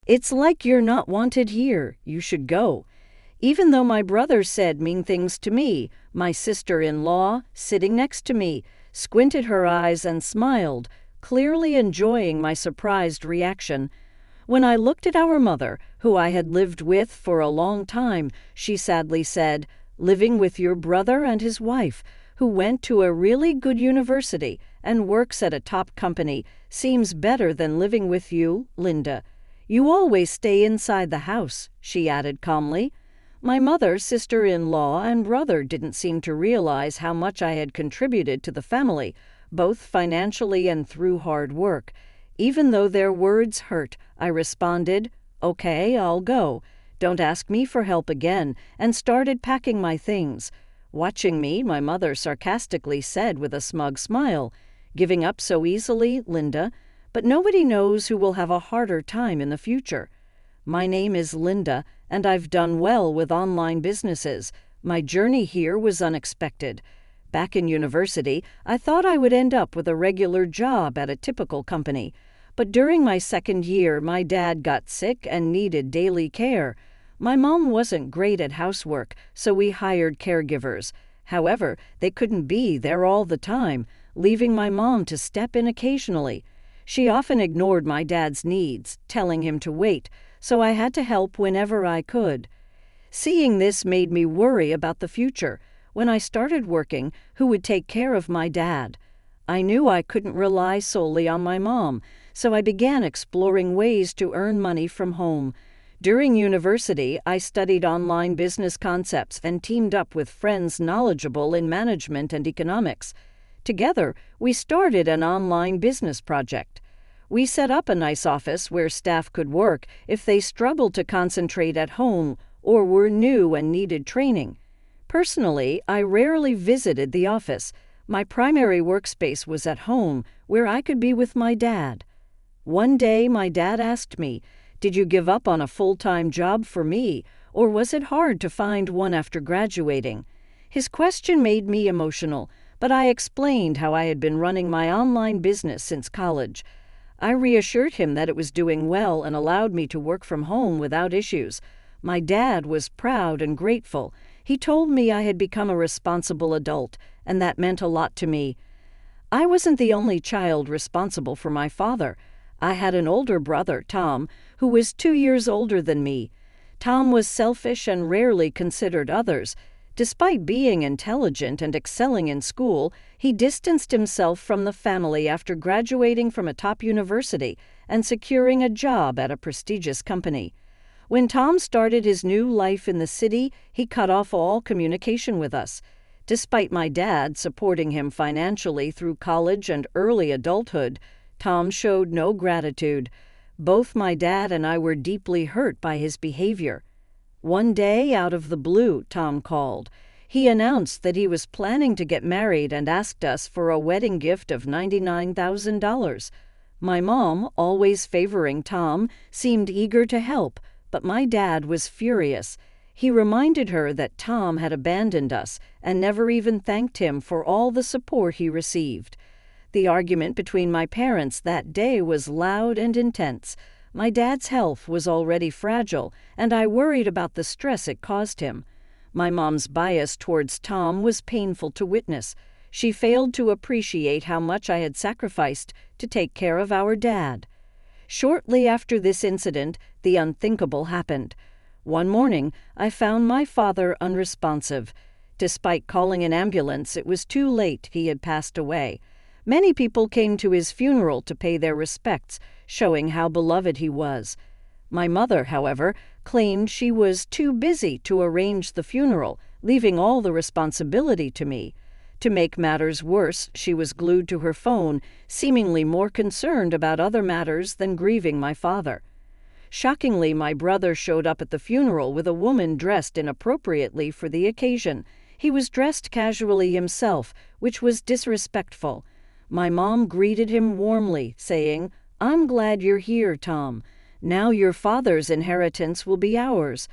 It's like you're not wanted here. You should go. Even though my brother said mean things to me, my sister-in-law, sitting next to me, squinted her eyes and smiled, clearly enjoying my surprised reaction. When I looked at our mother, who I had lived with for a long time, she sadly said, "Living with your brother and his wife, who went to a really good university and works at a top company, seems better than living with you, Linda. You always stay inside the house," she added calmly. My mother, sister-in-law, and brother didn't seem to realize how much I had contributed to the family, both financially and through hard work. Even though their words hurt, I responded, "Okay, I'll go. Don't ask me for help again," and started packing my things. Watching me, my mother sarcastically said with a smug smile, "Giving up so easily, Linda? But nobody knows who will have a harder time in the future. My name is Linda, and I've done well with online businesses. My journey here was unexpected. Back in university, I thought I would end up with a regular job at a typical company. But during my second year, my dad got sick and needed daily care. My mom wasn't great at housework, so we hired caregivers. However, they couldn't be there all the time, leaving my mom to step in occasionally. She often ignored my dad's needs, telling him to wait, so I had to help whenever I could. Seeing this made me worry about the future. When I started working, who would take care of my dad? I knew I couldn't rely solely on my mom, so I began exploring ways to earn money from home. During university, I studied online business concepts and teamed up with friends knowledgeable in management and economics. Together, we started an online business project. We set up a nice office where staff could work if they struggled to concentrate at home or were new and needed training. Personally, I rarely visited the office. My primary workspace was at home, where I could be with my dad. One day, my dad asked me, "Did you give up on a full-time job for me, or was it hard to find one after graduating?" His question made me emotional, but I explained how I had been running my online business since college. I reassured him that it was doing well and allowed me to work from home without issues. My dad was proud and grateful. He told me I had become a responsible adult, and that meant a lot to me. I wasn't the only child responsible for my father. I had an older brother, Tom, who was 2 years older than me. Tom was selfish and rarely considered others. Despite being intelligent and excelling in school, he distanced himself from the family after graduating from a top university and securing a job at a prestigious company. When Tom started his new life in the city, he cut off all communication with us. Despite my dad supporting him financially through college and early adulthood, Tom showed no gratitude. Both my dad and I were deeply hurt by his behavior. One day, out of the blue, Tom called. He announced that he was planning to get married and asked us for a wedding gift of $99,000. My mom, always favoring Tom, seemed eager to help, but my dad was furious. He reminded her that Tom had abandoned us and never even thanked him for all the support he received. The argument between my parents that day was loud and intense. My dad's health was already fragile, and I worried about the stress it caused him. My mom's bias towards Tom was painful to witness. She failed to appreciate how much I had sacrificed to take care of our dad. Shortly after this incident, the unthinkable happened. One morning, I found my father unresponsive. Despite calling an ambulance, it was too late. He had passed away. Many people came to his funeral to pay their respects, showing how beloved he was. My mother, however, claimed she was too busy to arrange the funeral, leaving all the responsibility to me. To make matters worse, she was glued to her phone, seemingly more concerned about other matters than grieving my father. Shockingly, my brother showed up at the funeral with a woman dressed inappropriately for the occasion. He was dressed casually himself, which was disrespectful. My mom greeted him warmly, saying, "I'm glad you're here, Tom. Now your father's inheritance will be ours."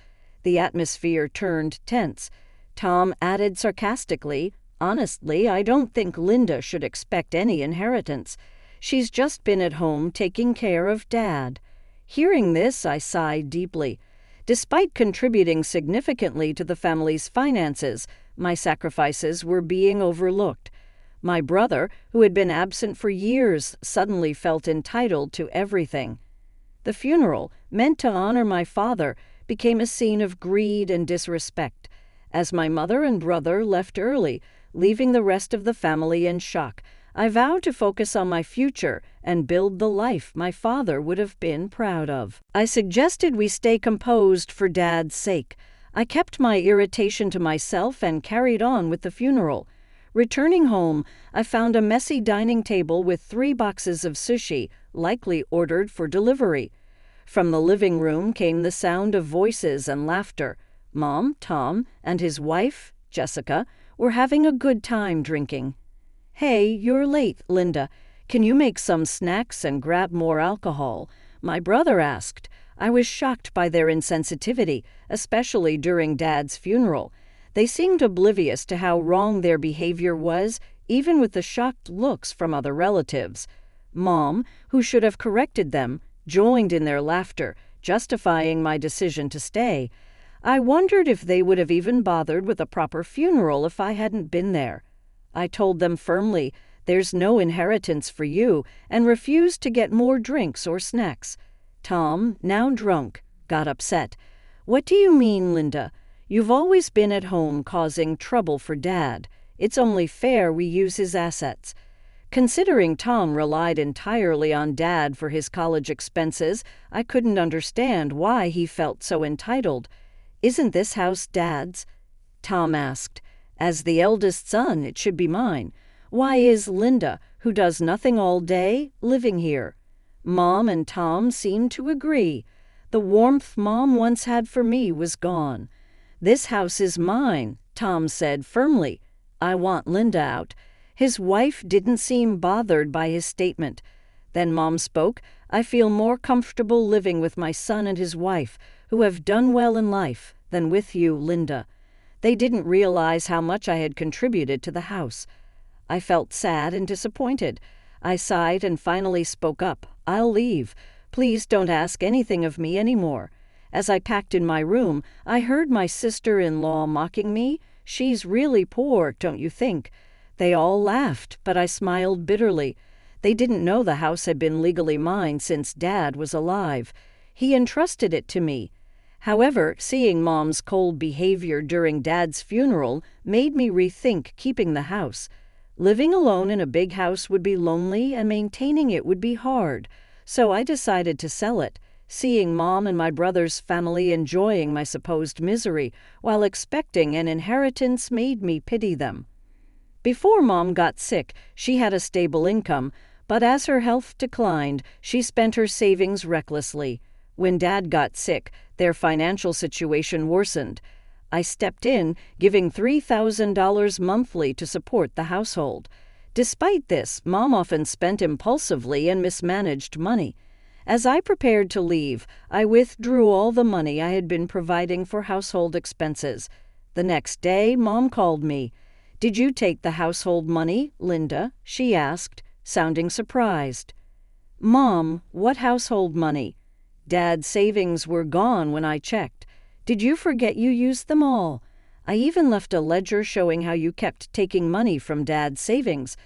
The atmosphere turned tense. Tom added sarcastically, "Honestly, I don't think Linda should expect any inheritance. She's just been at home taking care of Dad." Hearing this, I sighed deeply. Despite contributing significantly to the family's finances, my sacrifices were being overlooked. My brother, who had been absent for years, suddenly felt entitled to everything. The funeral, meant to honor my father, became a scene of greed and disrespect. As my mother and brother left early, leaving the rest of the family in shock, I vowed to focus on my future and build the life my father would have been proud of. I suggested we stay composed for Dad's sake. I kept my irritation to myself and carried on with the funeral. Returning home, I found a messy dining table with 3 boxes of sushi, likely ordered for delivery. From the living room came the sound of voices and laughter. Mom, Tom, and his wife, Jessica, were having a good time drinking. "Hey, you're late, Linda. Can you make some snacks and grab more alcohol?" my brother asked. I was shocked by their insensitivity, especially during Dad's funeral. They seemed oblivious to how wrong their behavior was, even with the shocked looks from other relatives. Mom, who should have corrected them, joined in their laughter, justifying my decision to stay. I wondered if they would have even bothered with a proper funeral if I hadn't been there. I told them firmly, "There's no inheritance for you," and refused to get more drinks or snacks. Tom, now drunk, got upset. "What do you mean, Linda? You've always been at home causing trouble for Dad. It's only fair we use his assets." Considering Tom relied entirely on Dad for his college expenses, I couldn't understand why he felt so entitled. "Isn't this house Dad's?" Tom asked. "As the eldest son, it should be mine. Why is Linda, who does nothing all day, living here?" Mom and Tom seemed to agree. The warmth Mom once had for me was gone. "This house is mine," Tom said firmly. "I want Linda out." His wife didn't seem bothered by his statement. Then Mom spoke. "I feel more comfortable living with my son and his wife, who have done well in life, than with you, Linda." They didn't realize how much I had contributed to the house. I felt sad and disappointed. I sighed and finally spoke up. "I'll leave. Please don't ask anything of me anymore." As I packed in my room, I heard my sister-in-law mocking me. "She's really poor, don't you think?" They all laughed, but I smiled bitterly. They didn't know the house had been legally mine since Dad was alive. He entrusted it to me. However, seeing Mom's cold behavior during Dad's funeral made me rethink keeping the house. Living alone in a big house would be lonely and maintaining it would be hard, so I decided to sell it. Seeing Mom and my brother's family enjoying my supposed misery while expecting an inheritance made me pity them. Before Mom got sick, she had a stable income, but as her health declined, she spent her savings recklessly. When Dad got sick, their financial situation worsened. I stepped in, giving $3,000 monthly to support the household. Despite this, Mom often spent impulsively and mismanaged money. As I prepared to leave, I withdrew all the money I had been providing for household expenses. The next day, Mom called me. "Did you take the household money, Linda?" she asked, sounding surprised. "Mom, what household money?" "Dad's savings were gone when I checked. Did you forget you used them all? I even left a ledger showing how you kept taking money from Dad's savings.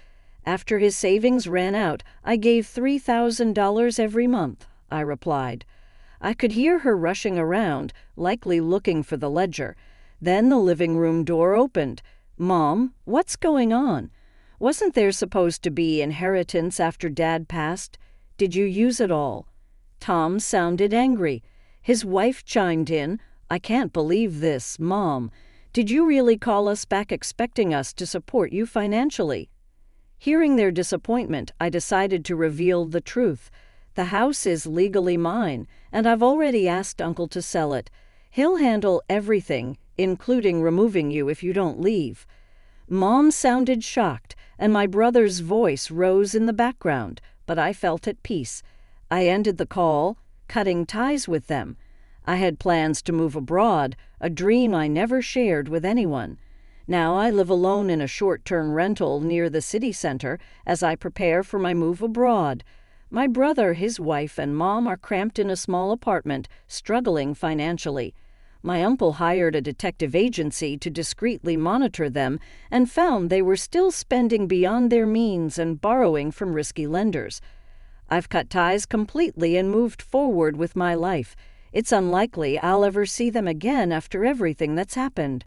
After his savings ran out, I gave $3,000 every month," I replied. I could hear her rushing around, likely looking for the ledger. Then the living room door opened. "Mom, what's going on? Wasn't there supposed to be inheritance after Dad passed? Did you use it all?" Tom sounded angry. His wife chimed in. "I can't believe this, Mom. Did you really call us back expecting us to support you financially?" Hearing their disappointment, I decided to reveal the truth. "The house is legally mine, and I've already asked Uncle to sell it. He'll handle everything, including removing you if you don't leave." Mom sounded shocked, and my brother's voice rose in the background, but I felt at peace. I ended the call, cutting ties with them. I had plans to move abroad, a dream I never shared with anyone. Now I live alone in a short-term rental near the city center as I prepare for my move abroad. My brother, his wife, and mom are cramped in a small apartment, struggling financially. My uncle hired a detective agency to discreetly monitor them and found they were still spending beyond their means and borrowing from risky lenders. I've cut ties completely and moved forward with my life. It's unlikely I'll ever see them again after everything that's happened.